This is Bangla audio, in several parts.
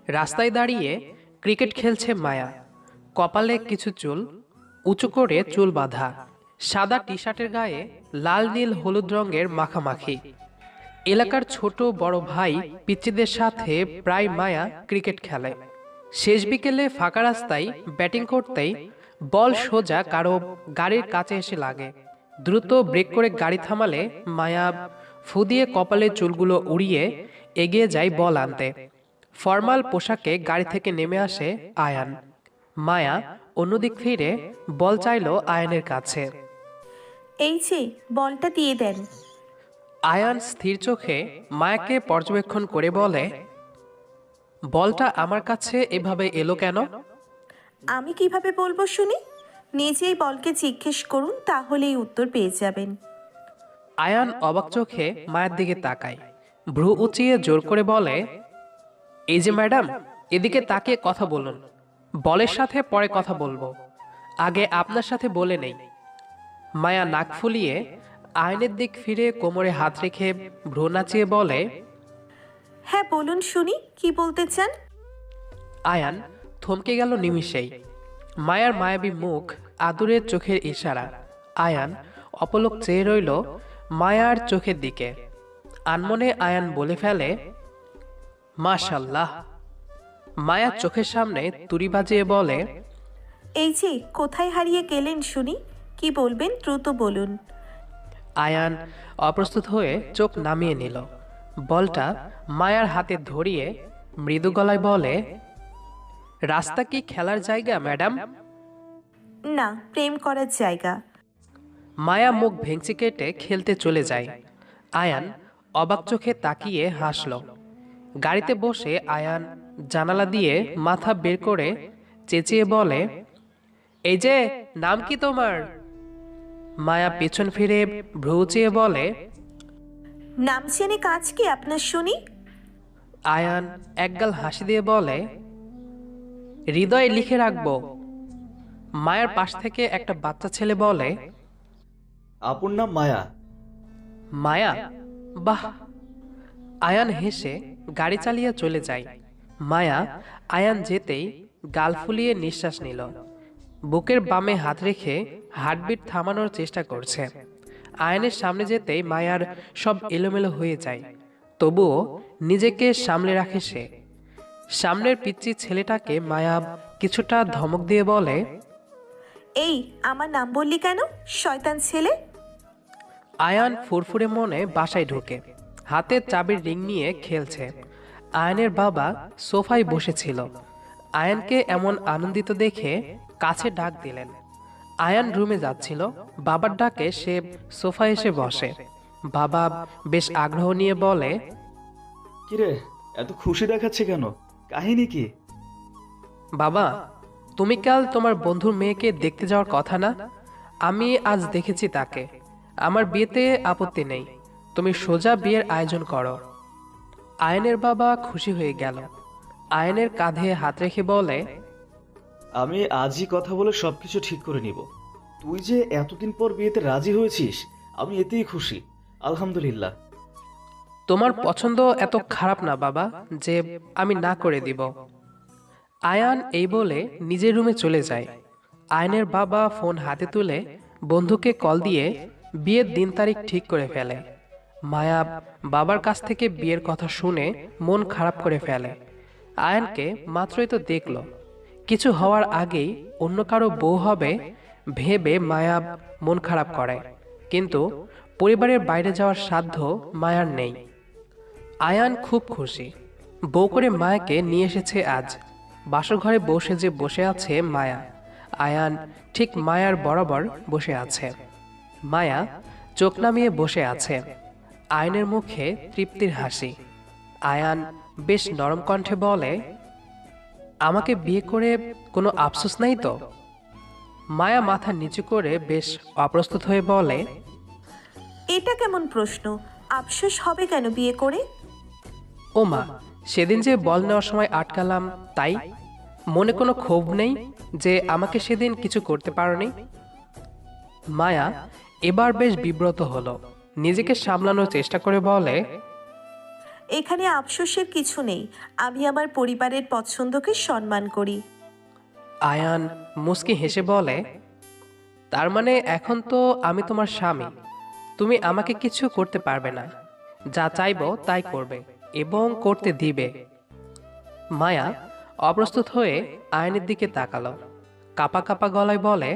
রাস্তায় দাঁড়িয়ে ক্রিকেট খেলছে মায়া। কপালে কিছু চুল, উঁচু করে চুল বাঁধা, সাদা টি শার্টের গায়ে লাল নীল হলুদ রঙের মাখামাখি। এলাকার ছোট বড় ভাই পিচ্চিদের সাথে প্রায় মায়া ক্রিকেট খেলে। শেষ বিকেলে ফাঁকা রাস্তায় ব্যাটিং করতেই বল সোজা কারো গাড়ির কাছে এসে লাগে। দ্রুত ব্রেক করে গাড়ি থামালে মায়া ফু দিয়ে কপালে চুলগুলো উড়িয়ে এগিয়ে যায় বল আনতে। ফর্মাল পোশাকে গাড়ি থেকে নেমে আসে আয়ান। মায়া অন্যদিক ফিরে বল চাইল আয়ানের কাছে। এই যে, বলটা দিয়ে দেন। আয়ান স্থির চোখে মায়াকে পর্যবেক্ষণ করে বলে, বলটা আমার কাছে এভাবে এলো কেন? আমি কিভাবে বলবো শুনি? নিজেই বলকে জিজ্ঞেস করুন, তাহলেই উত্তর পেয়ে যাবেন। আয়ান অবাক চোখে মায়ের দিকে তাকায়, ভ্রু উঁচিয়ে জোর করে বলে, এই যে ম্যাডাম, এদিকে তাকিয়ে কথা বলুন। বলের সাথে পরে কথা বলবো, আগে আপনার সাথে বলে নেই। মায়া নাক ফুলিয়ে আয়নের দিক ফিরে কোমরে হাত রেখে ভ্রু নাচিয়ে বলে, হ্যাঁ বলুন শুনি, কি বলতে চান? আয়ান থমকে গেল নিমিষেই। মায়ার মায়াবী মুখ, আদুরের চোখের ইশারা। আয়ান অপলক চেয়ে রইল মায়ার চোখের দিকে। আনমনে আয়ান বলে ফেলে, মাশাল্লাহ। মায়ার চোখের সামনে তুড়ি বাজিয়ে বলে, এই যে, কোথায় হারিয়ে গেলেন শুনি? কি বলবেন দ্রুত বলুন। আয়ান অপ্রস্তুত হয়ে চোখ নামিয়ে নিল। বলটা মায়ার হাতে ধরিয়ে মৃদু গলায় বলে, রাস্তা কি খেলার জায়গা ম্যাডাম? না, প্রেম করার জায়গা। মায়া মুখ ভেঙচি কেটে খেলতে চলে যায়। আয়ান অবাক চোখে তাকিয়ে হাসল। গাড়িতে বসে আয়ান জানালা দিয়ে মাথা বের করে চেঁচিয়ে বলে, এই যে, নাম কি তোমার? মায়া পেছন ফিরে ভ্রু চেয়ে বলে, নাম জেনে কাজ কি আপনার শুনি? আয়ান একগাল হাসি দিয়ে বলে, হৃদয়ে লিখে রাখবো। মায়ের পাশ থেকে একটা বাচ্চা ছেলে বলে, আপুর নাম মায়া। মায়া? বাহ। আয়ান হেসে গাড়ি চালিয়ে চলে যায়। মায়া আয়ান যেতেই গাল ফুলিয়ে নিঃশ্বাস নিল। বুকের বামে হাত রেখে হার্টবিট থামানোর চেষ্টা করছে। আয়ানের সামনে যেতেই মায়ার সব এলোমেলো হয়ে যায়। তবুও নিজেকে সামলে রাখে সে। সামনের পিচ্চি ছেলেটাকে মায়া কিছুটা ধমক দিয়ে বলে, এই, আমার নাম বললি কেন, শয়তান ছেলে? আয়ান ফুরফুরে মনে বাসায় ঢোকে। হাতে চাবির রিং নিয়ে খেলছে। আয়ানের বাবা সোফায় বসেছিল। আয়ানকে এমন আনন্দিত দেখে কাছে ডাক দিলেন। আয়ান রুমে যাচ্ছিল, বাবার ডাকে সে সোফায় এসে বসে। বাবা বেশ আগ্রহ নিয়ে বলে, কিরে, এত খুশি দেখাচ্ছে কেন? কাহিনী কি? বাবা, তুমি কাল তোমার বন্ধুর মেয়েকে দেখতে যাওয়ার কথা না? আমি আজ দেখেছি তাকে। আমার বিয়েতে আপত্তি নেই, তুমি সোজা বিয়ের আয়োজন করো। আয়নের বাবা খুশি হয়ে গেল। আয়নের কাঁধে হাত রেখে বলে, আমি আজই কথা বলে সবকিছু ঠিক করে নিব। তুই যে এতদিন পর বিয়েতে রাজি হয়েছিস, আমি এতেই খুশি। আলহামদুলিল্লাহ। তোমার পছন্দ এত খারাপ না বাবা যে আমি না করে দিব। আয়ান এই বলে নিজের রুমে চলে যায়। আয়নের বাবা ফোন হাতে তুলে বন্ধুকে কল দিয়ে বিয়ের দিন তারিখ ঠিক করে ফেলে। মায়া বাবার কাছ থেকে বিয়ের কথা শুনে মন খারাপ করে ফেলে। আয়ানকে মাত্রই তো দেখল, কিছু হওয়ার আগেই অন্য কারো বউ হবে ভেবে মায়া মন খারাপ করে। কিন্তু পরিবারের বাইরে যাওয়ার সাধ্য মায়ার নেই। আয়ান খুব খুশি। বউ করে মায়াকে নিয়ে এসেছে আজ। বাসর ঘরে বসে যে বসে আছে মায়া, আয়ান ঠিক মায়ার বরাবর বসে আছে। মায়া চোখ নামিয়ে বসে আছে। আয়নের মুখে তৃপ্তির হাসি। আয়ান বেশ নরম কণ্ঠে বলে, আমাকে বিয়ে করে কোনো আফসোস নাই তো? মায়া মাথা নিচু করে বেশ অপ্রস্তুত হয়ে বলে, এটা কেমন প্রশ্ন? আফসোস হবে কেন বিয়ে করে? ও মা, সেদিন যে বল নেওয়ার সময় আটকালাম তাই? মনে কোনো ক্ষোভ নেই যে আমাকে সেদিন কিছু করতে পারোনি? মায়া এবার বেশ বিব্রত হলো। নিজেকে সামলানোর চেষ্টা করে বলে, এখানে আফসোসের কিছু নেই। আমি আমার পরিবারের পছন্দকে সম্মান করি। আয়ান মুচকি হেসে বলে, তার মানে এখন তো আমি তোমার স্বামী, তুমি আমাকে কিছু করতে পারবে না। যা চাইবো তাই করবে এবং করতে দিবে। মায়া অপ্রস্তুত হয়ে আয়নের দিকে তাকালো, কাপা কাপা গলায় বলে,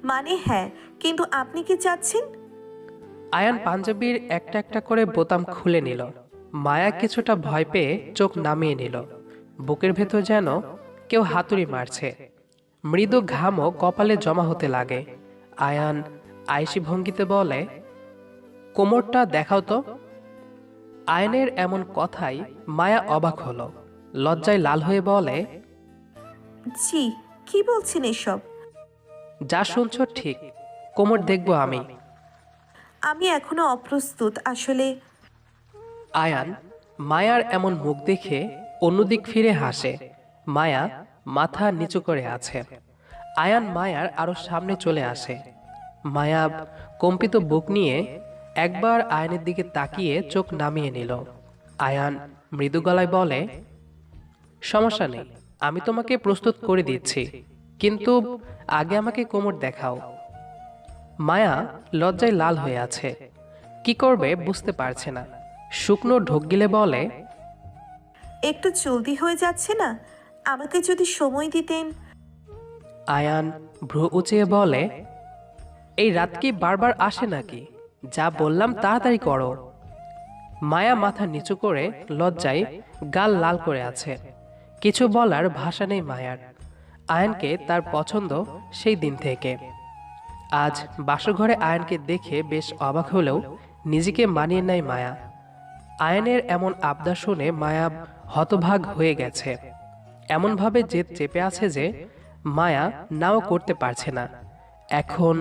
মানে হ্যাঁ, কিন্তু আপনি কি চাচ্ছেন? আয়ান পাঞ্জাবির একটা একটা করে বোতাম খুলে নিল। মায়া কিছুটা ভয় পেয়ে চোখ নামিয়ে নিল। বুকের ভেতর যেন কেউ হাতুড়ি মারছে। মৃদু ঘামও কপালে জমা হতে লাগে। আয়ান আয়েশি ভঙ্গিতে বলে, কোমরটা দেখাও তো। আয়নের এমন কথাই মায়া অবাক হলো। লজ্জায় লাল হয়ে বলে, জি, কি বলছেন এসব? যা শুনছ ঠিক, কোমর দেখব আমি। আমি এখনো অপ্রস্তুত আসলে। আয়ান মায়ার এমন মুখ দেখে অন্যদিক ফিরে হাসে। মায়া মাথা নিচু করে আছে। আয়ান মায়ার আরো সামনে চলে আসে। মায়া কম্পিত বুক নিয়ে একবার আয়নের দিকে তাকিয়ে চোখ নামিয়ে নিল। আয়ান মৃদু গলায় বলে, সমস্যা নেই, আমি তোমাকে প্রস্তুত করে দিচ্ছি, কিন্তু আগে আমাকে কোমর দেখাও। মায়া লজ্জায় লাল হয়ে আছে, কি করবে বুঝতে পারছে না। শুকনো ঢোক গিলে বলে, একটু জলদি হয়ে যাচ্ছে না? আমাকে যদি সময় দিতেন। আয়ান ভ্রু উঁচিয়ে বলে, এই রাত কি বারবার আসে নাকি? যা বললাম তাড়াতাড়ি করো। মায়া মাথা নিচু করে লজ্জায় গাল লাল করে আছে। কিছু বলার ভাষা নেই মায়ার। আয়ানকে তার পছন্দ সেই দিন থেকে। আজ বাসরঘরে আয়ানকে দেখে বেশ অবাক হলেও নিজেকে মানিয়ে নেয় মায়া। আয়ানের এমন আবদার শুনে মায়া হতভাগ হয়ে গেছে। এমনভাবে জেদ চেপে আছে যে মায়া নাও করতে পারছে না। এখন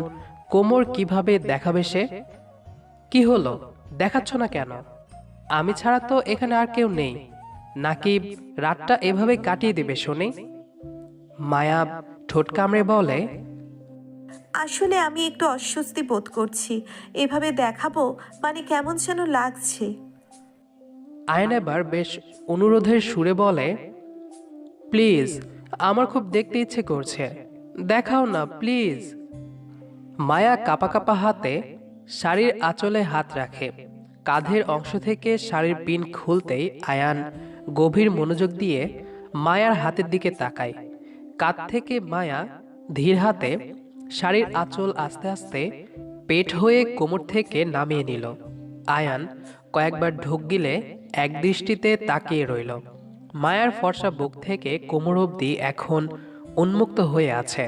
কোমর কিভাবে দেখাবে সে? কি হলো, দেখাচ্ছ না কেন? আমি ছাড়া তো এখানে আর কেউ নেই, নাকি রাতটা এভাবে কাটিয়ে দেবে শুনি? মায়া ঠোঁট কামড়ে বলে, আসলে আমি একটু অস্বস্তি বোধ করছি। এভাবে দেখাবো মানে কেমন যেন লাগছে। আয়ন এবার বেশ অনুরোধের সুরে বলে, প্লিজ, আমার খুব দেখতে ইচ্ছে করছে, দেখাও না প্লিজ। মায়া কাপা কাপা হাতে শাড়ির আঁচলে হাত রাখে। কাঁধের অংশ থেকে শাড়ির পিন খুলতেই আয়ান গভীর মনোযোগ দিয়ে মায়ার হাতের দিকে তাকায়। কাঁধ থেকে মায়া ধীর হাতে শাড়ির আঁচল আস্তে আস্তে পেট হয়ে কোমর থেকে নামিয়ে নিল। আয়ান কয়েকবার ঢোক গিলে এক দৃষ্টিতে তাকিয়ে রইল। মায়ার ফর্সা বুক থেকে কোমর অবধি এখন উন্মুক্ত হয়ে আছে।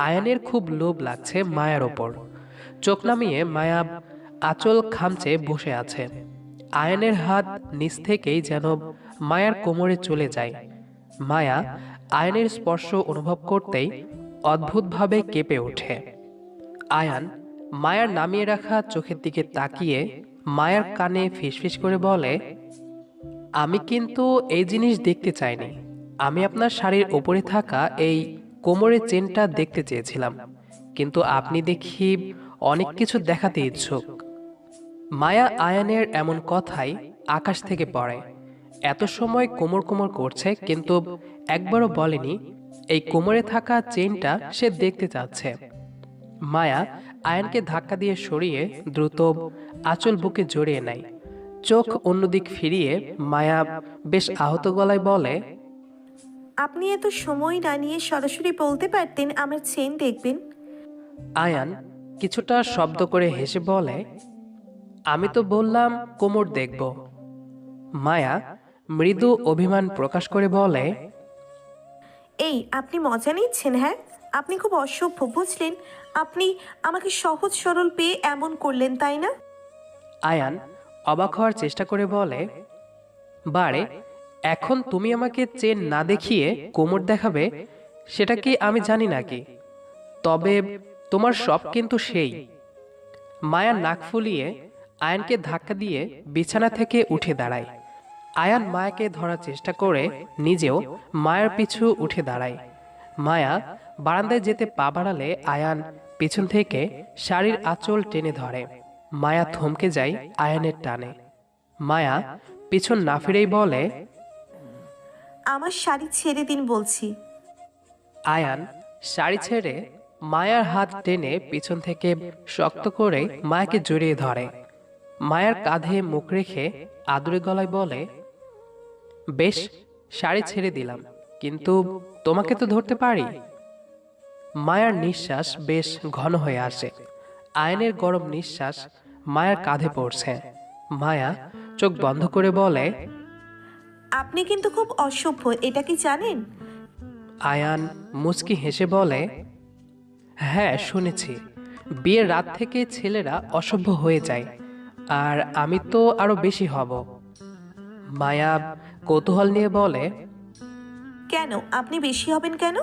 আয়ানের খুব লোভ লাগছে মায়ার ওপর। চোখ নামিয়ে মায়া আঁচল খামচে বসে আছে। আয়ানের হাত নিচ থেকেই যেন মায়ার কোমরে চলে যায়। মায়া আয়ানের স্পর্শ অনুভব করতেই অদ্ভুতভাবে কেঁপে ওঠে। আয়ান মায়ার নামিয়ে রাখা চোখের দিকে তাকিয়ে মায়ার কানে ফিসফিস করে বলে, আমি কিন্তু এই জিনিস দেখতে চাইনি। আমি আপনার শাড়ির ওপরে থাকা এই কোমরের চেনটা দেখতে চেয়েছিলাম, কিন্তু আপনি দেখি অনেক কিছু দেখাতে ইচ্ছুক। মায়া আয়ানের এমন কথাই আকাশ থেকে পড়ে। এত সময় কোমর কোমর করছে, কিন্তু একবারও বলেনি এই কোমরে থাকা চেইনটা সে দেখতে চাচ্ছে। মায়া আয়ানকে ধাক্কা দিয়ে সরিয়ে দ্রুত আঁচল বুকে জড়িয়ে নেয়। চোখ অন্যদিক ফিরিয়ে মায়া বেশ আহত গলায় বলে, আপনি এত সময় না নিয়ে সরাসরি বলতে পারতেন আমার চেন দেখবেন। আয়ান কিছুটা শব্দ করে হেসে বলে, আমি তো বললাম কোমর দেখব। মায়া মৃদু অভিমান প্রকাশ করে বলে, এই আপনি মজা নিচ্ছেন? হ্যাঁ, আপনি খুব অসভ্য, বুঝলেন? আপনি আমাকে সহজ সরল পেয়ে এমন করলেন, তাই না? আয়ান অবাক হওয়ার চেষ্টা করে বলে, বারে, এখন তুমি আমাকে চেন না দেখিয়ে কোমর দেখাবে, সেটা কি আমি জানি নাকি? তবে তোমার সব কিন্তু সেই। মায়া নাক ফুলিয়ে আয়ানকে ধাক্কা দিয়ে বিছানা থেকে উঠে দাঁড়ায়। আয়ান মায়াকে ধরার চেষ্টা করে নিজেও মায়ার পিছু উঠে দাঁড়ায়। মায়া বারান্দায় যেতে পা বাড়ালে আয়ান পিছন থেকে শাড়ির আঁচল টেনে ধরে। মায়া থমকে যায় আয়ানের টানে। মায়া পিছন না ফিরেই বলে, আমার শাড়ি ছেড়ে দিন বলছি। আয়ান শাড়ি ছেড়ে মায়ার হাত টেনে পিছন থেকে শক্ত করে মায়াকে জড়িয়ে ধরে। মায়ার কাঁধে মুখ রেখে আদুরে গলায় বলে, বেশ, শাড়ি ছেড়ে দিলাম, কিন্তু তোমাকে তো ধরতে পারি। মায়ার নিঃশ্বাস বেশ ঘন হয়ে আসে। আয়নের গরম নিঃশ্বাস মায়ার কাঁধে পড়ছে। মায়া চোখ বন্ধ করে বলে, আপনি কিন্তু খুব অসভ্য, এটা কি জানেন? আয়ান মুচকি হেসে বলে, হ্যাঁ শুনেছি, বিয়ের রাত থেকে ছেলেরা অসভ্য হয়ে যায়, আর আমি তো আরো বেশি হব। মায়া কৌতূহল নিয়ে বলে, কেন আপনি বেশি হবেন কেন?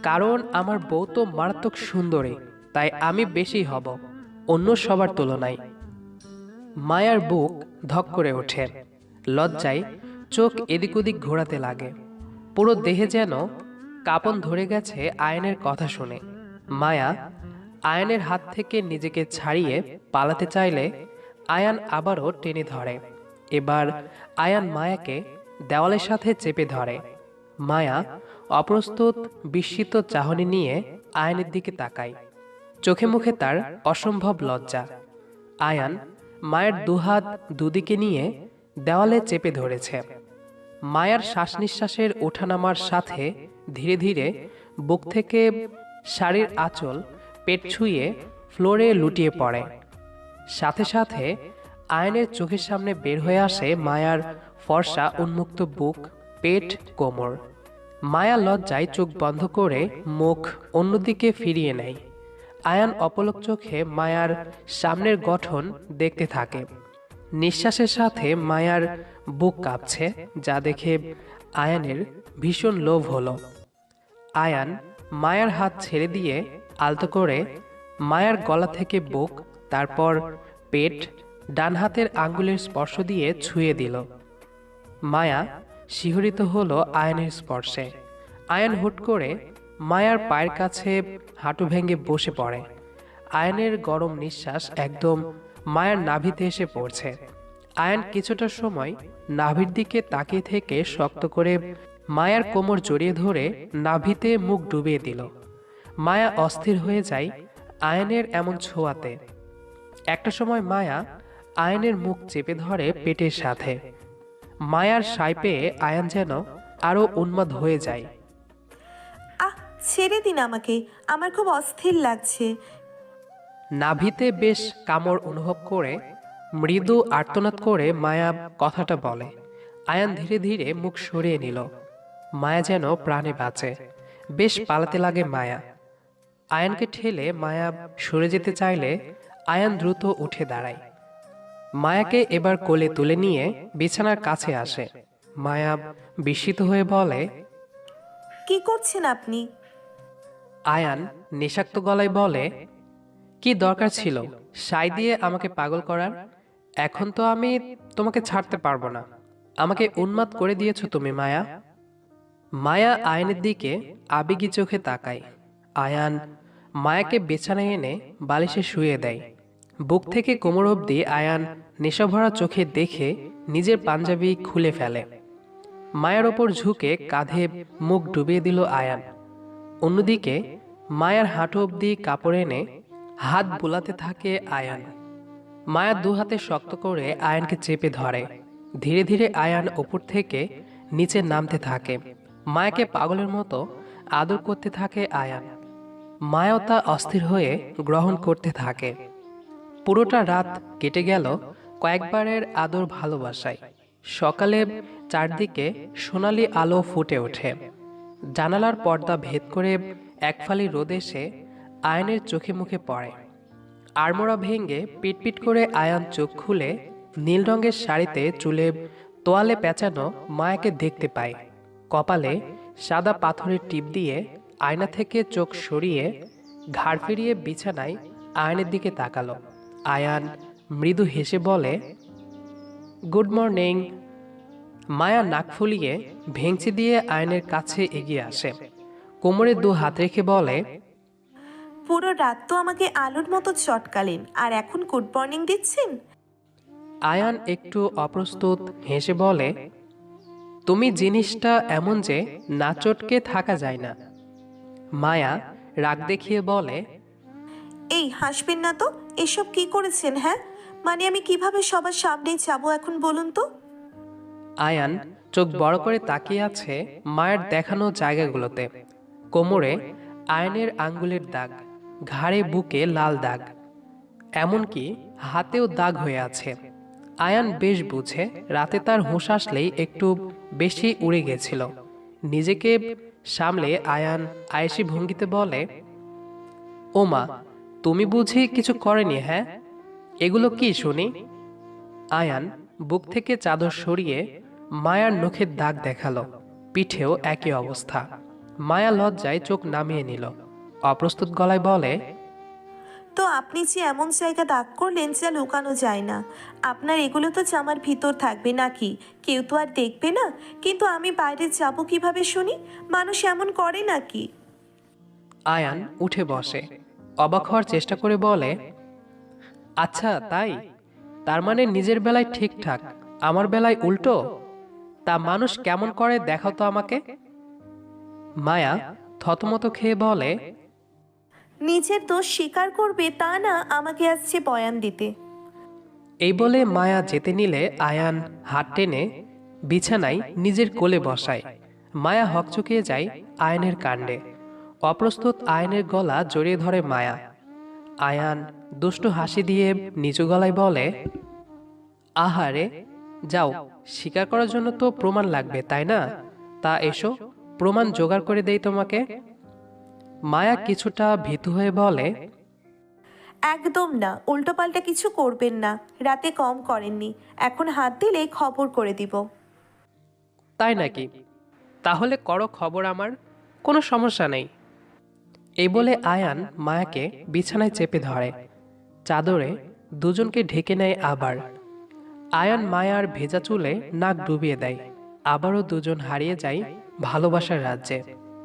কারণ আমার বউ তো মারাত্মক সুন্দরী, তাই আমি বেশি হব অন্য সবার তুলনায়। মায়ার বুক ধক করে ওঠে। লজ্জায় চোখ এদিক ওদিক ঘোরাতে লাগে। পুরো দেহে যেন কাঁপন ধরে গেছে আয়নের কথা শুনে। মায়া আয়নের হাত থেকে নিজেকে ছাড়িয়ে পালাতে চাইলে আয়ান আবারও টেনে ধরে। এবার আয়ান মায়াকে দেওয়ালের সাথে চেপে ধরে। মায়া অপ্রস্তুত বিস্মিত চাহনি নিয়ে আয়ানের দিকে তাকায়। চোখে মুখে তার অসম্ভব লজ্জা। আয়ান মায়ের দুহাত দুদিকে নিয়ে দেওয়ালে চেপে ধরেছে। মায়ার শ্বাস নিঃশ্বাসের ওঠানামার সাথে ধীরে ধীরে বুক থেকে শাড়ির আঁচল পেট ছুঁয়ে ফ্লোরে লুটিয়ে পড়ে। সাথে সাথে আয়নের চোখের সামনে বের হয়ে আসে মায়ার ফর্সা উন্মুক্ত বুক, পেট, কোমর। মায়া লজ্জায় চোখ বন্ধ করে মুখ অন্যদিকে ফিরিয়ে নেয়। আয়ান অপলক চোখে মায়ার সামনের গঠন দেখতে থাকে। নিঃশ্বাসের সাথে মায়ার বুক কাঁপছে, যা দেখে আয়ানের ভীষণ লোভ হলো। আয়ান মায়ার হাত ছেড়ে দিয়ে আলতো করে মায়ার গলা থেকে বুক, তারপর পেট ডান হাতের আঙ্গুলের স্পর্শ দিয়ে ছুঁয়ে দিল। মায়া শিহরিত হলো আয়ানের স্পর্শে। আয়ান হুট করে মায়ার পায়ের কাছে হাঁটু ভেঙে বসে পড়ে। আয়ানের গরম নিঃশ্বাস একদম মায়ার নাভিতে এসে পড়ছে। আয়ান কিছুটা সময় নাভির দিকে তাকিয়ে থেকে শক্ত করে মায়ার কোমর জড়িয়ে ধরে নাভিতে মুখ ডুবিয়ে দিল। মায়া অস্থির হয়ে যায় আয়ানের এমন ছোঁয়াতে। একটা সময় মায়া আয়ানের মুখ চেপে ধরে পেটের সাথে। মায়ার সাই পেয়ে আয়ান যেন আরো উন্মাদ হয়ে যায়। আহ, ছেড়ে দিন আমাকে, আমার খুব অস্থির লাগছে। নাভিতে বেশ কামড় অনুভব করে মৃদু আর্তনাদ করে মায়া কথাটা বলে। আয়ান ধীরে ধীরে মুখ সরিয়ে নিল। মায়া যেন প্রাণে বাঁচে। বেশ পালাতে লাগে মায়া। আয়ানকে ঠেলে মায়া সরে যেতে চাইলে আয়ান দ্রুত উঠে দাঁড়ায়। মায়াকে এবার কোলে তুলে নিয়ে বিছানার কাছে আসে। মায়া বিস্মিত হয়ে বলে, কি করছেন আপনি? আয়ান নেশাক্ত গলায় বলে, কি দরকার ছিল সাই দিয়ে আমাকে পাগল করার? এখন তো আমি তোমাকে ছাড়তে পারবো না। আমাকে উন্মাদ করে দিয়েছো তুমি মায়া। মায়া আয়ানের দিকে আবেগী চোখে তাকায়। আয়ান মায়াকে বিছানায় এনে বালিশে শুয়ে দেয়। বুক থেকে কোমর অবধি আয়ান নেশাভরা চোখে দেখে নিজের পাঞ্জাবি খুলে ফেলে। মায়ার ওপর ঝুঁকে কাঁধে মুখ ডুবিয়ে দিল আয়ান। অন্যদিকে মায়ার হাঁটু অবধি কাপড় এনে হাত বুলাতে থাকে আয়ান। মায়া দু হাতে শক্ত করে আয়ানকে চেপে ধরে। ধীরে ধীরে আয়ান ওপর থেকে নিচে নামতে থাকে। মায়াকে পাগলের মতো আদর করতে থাকে আয়ান। মায়াও তা অস্থির হয়ে গ্রহণ করতে থাকে। পুরোটা রাত কেটে গেল কয়েকবারের আদর ভালোবাসায়। সকালে চারদিকে সোনালি আলো ফুটে ওঠে। জানালার পর্দা ভেদ করে একফালি রোদ এসে আয়ানের চোখে মুখে পড়ে। আড়মোড়া ভেঙে পিটপিট করে আয়ান চোখ খুলে নীল রঙের শাড়িতে চুলে তোয়ালে পেঁচানো মায়াকে দেখতে পায়। কপালে সাদা পাথরের টিপ দিয়ে আয়না থেকে চোখ সরিয়ে ঘাড় ফিরিয়ে বিছানায় আয়নের দিকে তাকালো। আয়ান মৃদু হেসে বলে, গুড মর্নিং। মায়া নাক ফুলিয়ে ভেঙচি দিয়ে আয়নের কাছে এগিয়ে আসে। কোমরে দু হাত রেখে বলে, পুরো রাত তো আমাকে আলুর মতো চটকালেন, আর এখন গুড মর্নিং দিচ্ছেন? আয়ান একটু অপ্রস্তুত হেসে বলে, তুমি জিনিসটা এমন যে না চটকে থাকা যায় না। মায়া রাগ দেখিয়ে বলে, এই হাসবেন না তো, এসব কি করেছেন হ্যাঁ? মানে আমি কিভাবে সবার সামনে যাবো এখন বলুন তো? আয়ান চোখ বড় করে তাকিয়ে আছে মায়ের দেখানো জায়গাগুলোতে। কোমরে আয়নের আঙ্গুলের দাগ, ঘাড়ে বুকে লাল দাগ, এমনকি হাতেও দাগ হয়ে আছে। আয়ান বেশ বুঝে রাতে তার হুঁশ আসলেই একটু বেশি উড়ে গেছিল। নিজেকে সামলে আয়ান আয়েশি ভঙ্গিতে বলে, ও মা, তুমি বুঝি কিছু করেনি? হ্যাঁ, এগুলো কি শুনি? আয়ান বুক থেকে চাদর সরিয়ে মায়ার নখের দাগ দেখালো। পিঠেও একই অবস্থা। মায়া লজ্জায় চোখ নামিয়ে নিল। অপ্রস্তুত গলায় বলে, তো আপনি যে এমন জায়গা দাগ করলেন যা লুকানো যায় না, আপনার এগুলো তো জামার ভিতর থাকবে নাকি? কেউ তো আর দেখবে না। কিন্তু আমি বাইরে যাব কিভাবে শুনি? মানুষ এমন করে নাকি? আয়ান উঠে বসে, অবাক হওয়ার চেষ্টা করে বলে, আচ্ছা তাই? তার মানে নিজের বেলায় ঠিকঠাক, আমার বেলায় উল্টো? তা মানুষ কেমন করে দেখাও তো আমাকে। মায়া থতমত খেয়ে বলে, নিজের দোষ স্বীকার করবে তা না আমাকে আসছে বয়ান দিতে। এই বলে মায়া যেতে নিলে আয়ান হাত টেনে বিছানায় নিজের কোলে বসায়। মায়া হকচকিয়ে যায় আয়নের কাণ্ডে। অপ্রস্তুত আয়নের গলা জড়িয়ে ধরে মায়া। আয়ান দুষ্টু হাসি দিয়ে নিচু গলায় বলে, আহারে, যাও, স্বীকার করার জন্য তো প্রমাণ লাগবে তাই না? তা এসো, প্রমাণ জোগাড় করে দেই তোমাকে। মায়া কিছুটা ভীতু হয়ে বলে, একদম না, উল্টোপাল্টা কিছু করবেন না। রাতে কম করেননি, এখন হাত দিলে খবর করে দিব। তাই নাকি? তাহলে করো খবর, আমার কোনো সমস্যা নেই। এই বলে আয়ান মায়াকে বিছানায় চেপে ধরে, চাদরে দুজনকে ঢেকে নেয় আবার। আয়ান মায়ার ভেজা চুলে নাক ডুবিয়ে দেয়। আবারও দুজন হারিয়ে যায় ভালোবাসার রাজ্যে।